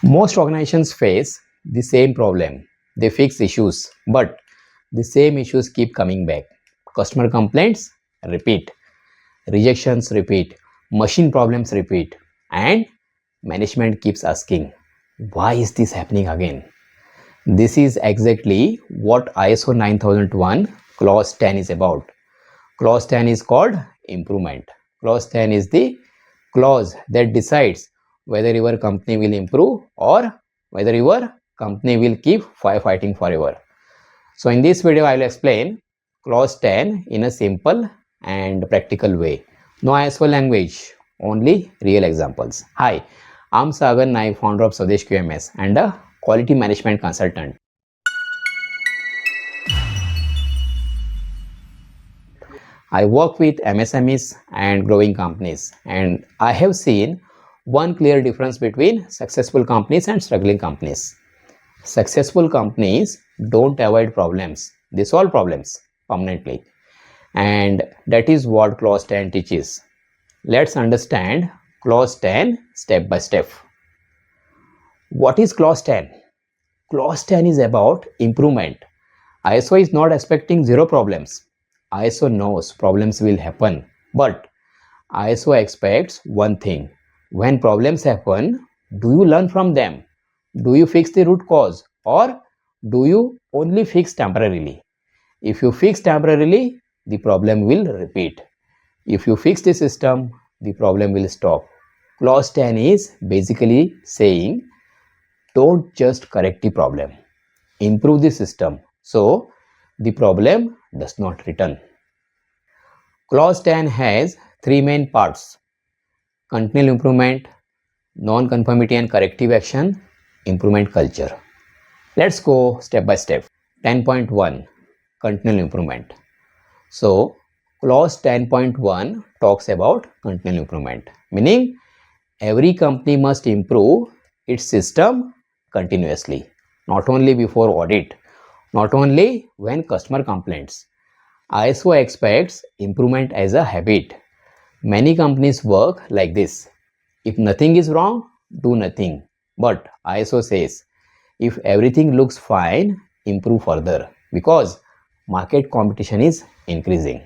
Most organizations face the same problem. They fix issues, but the same issues keep coming back. Customer complaints repeat, rejections repeat, machine problems repeat, and management keeps asking, why is this happening again? This is exactly what ISO 9001 clause 10 is about. Clause 10 is called improvement. Clause 10 is the clause that decides whether your company will improve or whether your company will keep firefighting forever. So in this video I will explain clause 10 in a simple and practical way. No ISO language, only real examples. Hi, I'm Sagar Naik, founder of Swades QMS and a quality management consultant. I work with MSMEs and growing companies, and I have seen one clear difference between successful companies and struggling companies. Successful companies don't avoid problems, they solve problems permanently, and that is what clause 10 teaches. Let's understand clause 10 step by step. What is clause 10? Clause 10 is about improvement. ISO is not expecting zero problems. ISO knows problems will happen, but ISO expects one thing. When problems happen, do you learn from them? Do you fix the root cause, or do you only fix temporarily? If you fix temporarily, the problem will repeat. If you fix the system, the problem will stop. Clause 10 is basically saying, don't just correct the problem, improve the system so the problem does not return. Clause 10 has three main parts: continual improvement, non-conformity and corrective action, improvement culture. Let's go step by step. 10.1 Continual improvement. So clause 10.1 talks about continual improvement, meaning every company must improve its system continuously, not only before audit, not only when customer complains. ISO expects improvement as a habit. Many companies work like this. If nothing is wrong, do nothing. But ISO says, if everything looks fine, improve further, because market competition is increasing.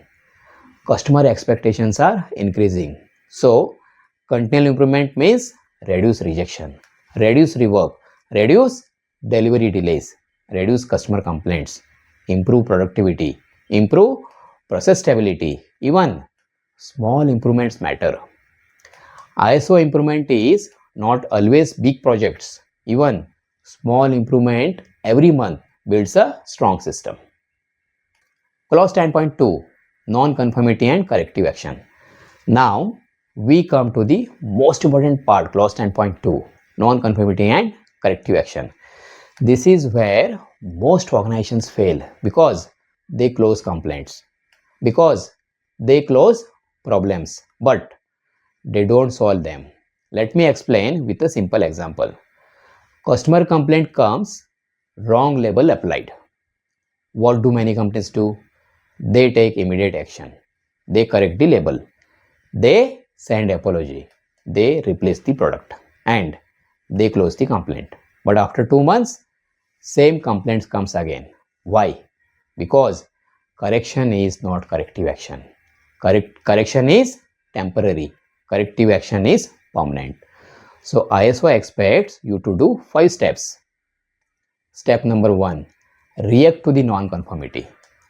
Customer expectations are increasing. So, continual improvement means reduce rejection, reduce rework, reduce delivery delays, reduce customer complaints, improve productivity, improve process stability. Even small improvements matter. ISO improvement is not always big projects. Even small improvement every month builds a strong system. Clause 10.2 Non-conformity and corrective action. Now we come to the most important part, clause 10.2 non-conformity and corrective action. This is where most organizations fail because they close complaints, because they close problems, but they don't solve them. Let me explain with a simple example. Customer complaint comes, wrong label applied. What do many companies do? They take immediate action. They correct the label. They send apology. They replace the product and they close the complaint. But after 2 months, same complaints comes again. Why? Because correction is not corrective action. Correction is temporary. Corrective action is permanent. So ISO expects you to do 5 steps. Step number 1, react to the non-conformity.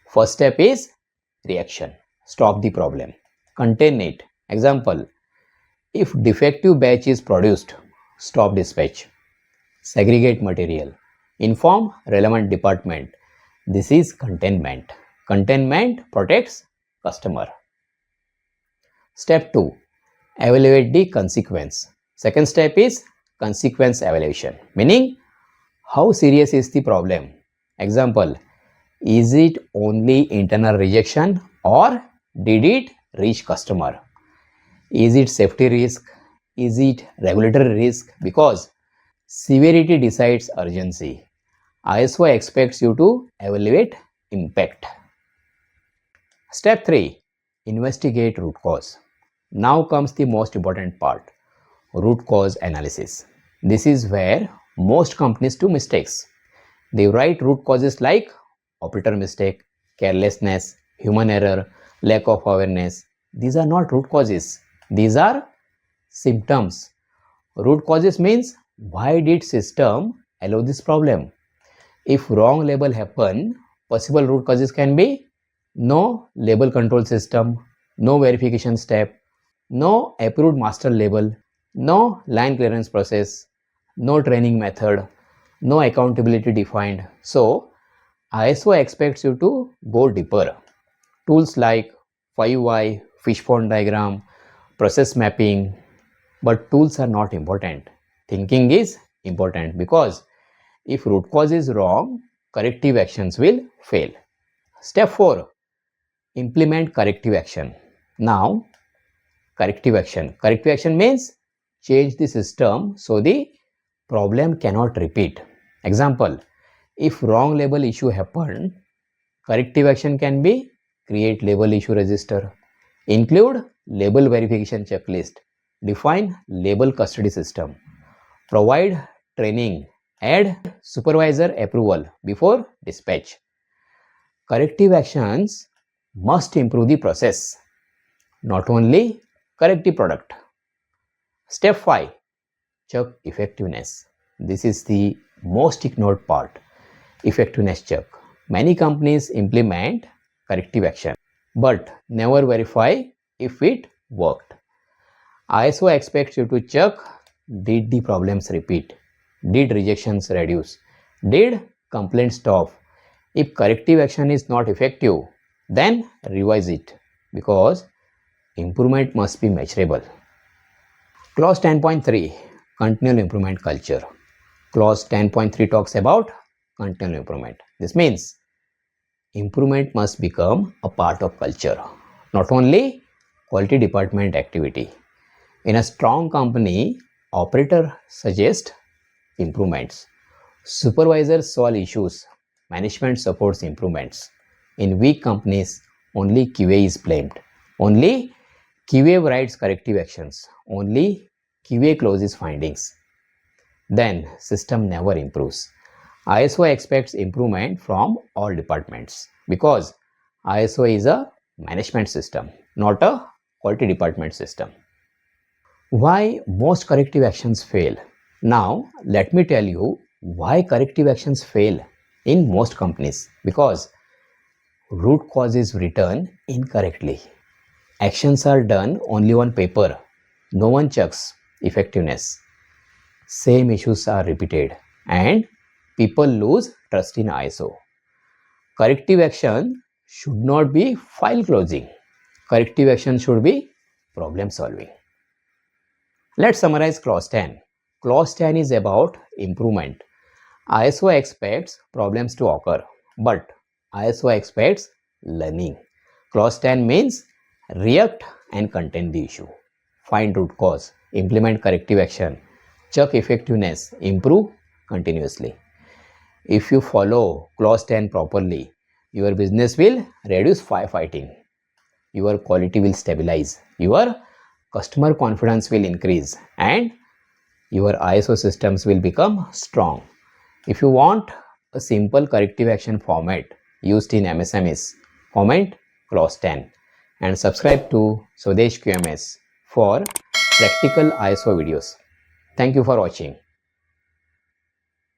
First step is reaction. Stop the problem. Contain it. Example, if defective batch is produced, stop dispatch. Segregate material. Inform relevant department. This is containment. Containment protects customer. Step 2, evaluate the consequence. Second step is consequence evaluation, meaning how serious is the problem. Example, is it only internal rejection or did it reach customer? Is it safety risk? Is it regulatory risk? Because severity decides urgency. ISO expects you to evaluate impact. Step 3, investigate root cause. Now comes the most important part, root cause analysis. This is where most companies do mistakes. They write root causes like operator mistake, carelessness, human error, lack of awareness. These are not root causes. These are symptoms. Root causes means why did system allow this problem? If wrong label happen, possible root causes can be no label control system, no verification step, no approved master label, no line clearance process, no training method, no accountability defined. So ISO expects you to go deeper. Tools like 5Y, fishbone diagram, process mapping, but tools are not important. Thinking is important because if root cause is wrong, corrective actions will fail. Step 4. Implement corrective action. Now, corrective action. Corrective action means change the system so the problem cannot repeat. Example, if wrong label issue happened, corrective action can be create label issue register, include label verification checklist, define label custody system, provide training, add supervisor approval before dispatch. Corrective actions must improve the process, not only correct the product. Step 5. Check effectiveness. This is the most ignored part. Effectiveness check. Many companies implement corrective action but never verify if it worked. ISO expects you to check, did the problems repeat? Did rejections reduce? Did complaints stop? If corrective action is not effective, then revise it because improvement must be measurable. Clause 10.3 Continual Improvement Culture. Clause 10.3 talks about continual improvement. This means improvement must become a part of culture, not only quality department activity. In a strong company, operator suggests improvements, supervisors solve issues, management supports improvements. In weak companies, only QA is blamed. Only QA writes corrective actions. Only QA closes findings. Then system never improves. ISO expects improvement from all departments because ISO is a management system, not a quality department system. Why most corrective actions fail? Now, let me tell you why corrective actions fail in most companies. Because root cause is written incorrectly. Actions are done only on paper. No one checks effectiveness. Same issues are repeated and people lose trust in ISO. Corrective action should not be file closing. Corrective action should be problem solving. Let's summarize clause 10. Clause 10 is about improvement. ISO expects problems to occur, but ISO expects learning. Clause 10 means react and contain the issue. Find root cause, implement corrective action, check effectiveness, improve continuously. If you follow clause 10 properly, your business will reduce firefighting. Your quality will stabilize. Your customer confidence will increase and your ISO systems will become strong. If you want a simple corrective action format used in MSMEs, comment clause 10 and subscribe to Swades QMS for practical ISO videos. Thank you for watching.